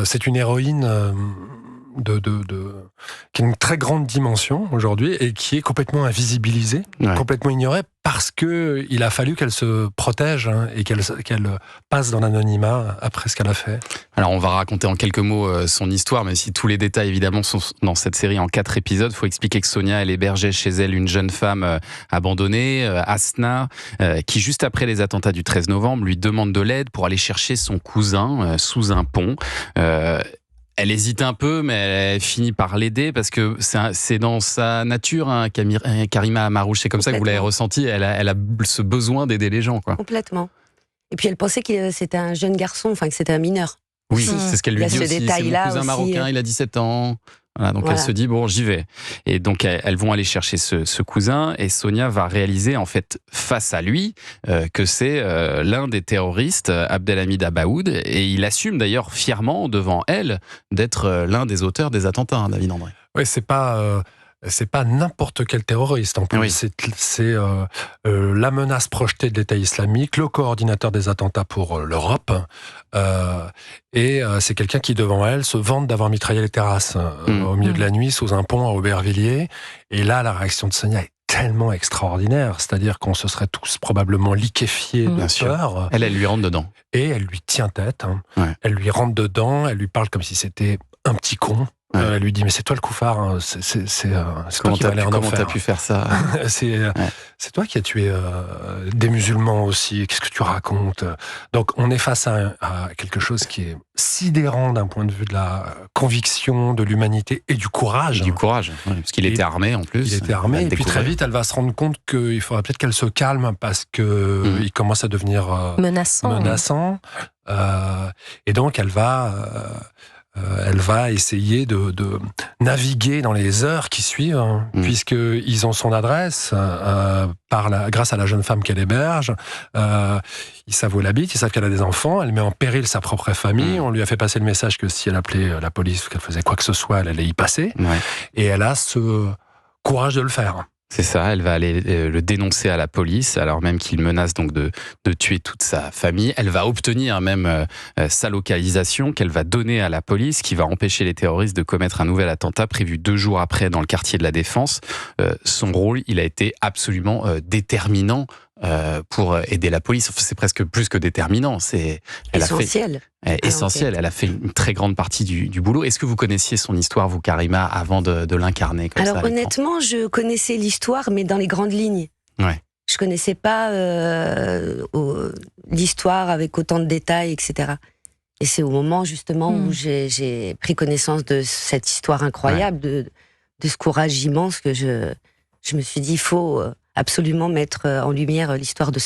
c'est une héroïne qui a une très grande dimension aujourd'hui et qui est complètement invisibilisée, complètement ignorée, parce que il a fallu qu'elle se protège et qu'elle passe dans l'anonymat après ce qu'elle a fait. Alors on va raconter en quelques mots son histoire, même si tous les détails évidemment sont dans cette série en 4 épisodes. Il faut expliquer que Sonia, elle hébergeait chez elle une jeune femme abandonnée, Asna, qui juste après les attentats du 13 novembre lui demande de l'aide pour aller chercher son cousin sous un pont. Elle hésite un peu, mais elle finit par l'aider parce que c'est dans sa nature, hein, Karima Amarouche. C'est comme ça que vous l'avez ressenti. Elle a ce besoin d'aider les gens, quoi. Complètement. Et puis elle pensait que c'était un jeune garçon, enfin que c'était un mineur. Oui, c'est ce qu'elle lui dit aussi. C'est mon cousin marocain, il a 17 ans. Voilà, donc elle se dit, bon, j'y vais. Et donc, elles vont aller chercher ce cousin, et Sonia va réaliser, en fait, face à lui, que c'est l'un des terroristes, Abdelhamid Abaoud, et il assume d'ailleurs fièrement devant elle d'être l'un des auteurs des attentats, hein, David André. Oui, c'est pas n'importe quel terroriste en plus. Oui. C'est la menace projetée de l'État islamique, le coordinateur des attentats pour l'Europe, et c'est quelqu'un qui devant elle se vante d'avoir mitraillé les terrasses au milieu de la nuit sous un pont à Aubervilliers. Et là, la réaction de Sonia est tellement extraordinaire, c'est-à-dire qu'on se serait tous probablement liquéfiés de peur. Elle lui rentre dedans. Et elle lui tient tête. Elle lui rentre dedans, elle lui parle comme si c'était un petit con. Elle lui dit, mais c'est toi le couffard, hein. c'est toi qui vas aller en enfer. Comment t'as pu faire ça? C'est toi qui as tué des musulmans aussi, qu'est-ce que tu racontes? Donc on est face à quelque chose qui est sidérant d'un point de vue de la conviction, de l'humanité et du courage. Du courage, parce qu'il était armé en plus. Il était armé, et puis très vite elle va se rendre compte qu'il faudra peut-être qu'elle se calme parce qu'il commence à devenir menaçant. Et donc elle va essayer de naviguer dans les heures qui suivent, puisqu'ils ont son adresse grâce à la jeune femme qu'elle héberge. Ils savent où elle habite, ils savent qu'elle a des enfants, elle met en péril sa propre famille. On lui a fait passer le message que si elle appelait la police ou qu'elle faisait quoi que ce soit, elle allait y passer. Et elle a ce courage de le faire. C'est ça, elle va aller le dénoncer à la police, alors même qu'il menace donc de tuer toute sa famille. Elle va obtenir même sa localisation qu'elle va donner à la police, qui va empêcher les terroristes de commettre un nouvel attentat prévu 2 jours après dans le quartier de la Défense. Son rôle, il a été absolument déterminant pour aider la police. C'est presque plus que déterminant. Essentiel. Essentiel. Elle a fait une très grande partie du boulot. Est-ce que vous connaissiez son histoire, vous, Karima, avant de l'incarner comme ça? Alors honnêtement, je connaissais l'histoire, mais dans les grandes lignes. Ouais. Je connaissais pas l'histoire avec autant de détails, etc. Et c'est au moment justement où j'ai pris connaissance de cette histoire incroyable, de ce courage immense, que je me suis dit, il faut absolument mettre en lumière l'histoire de Sonia.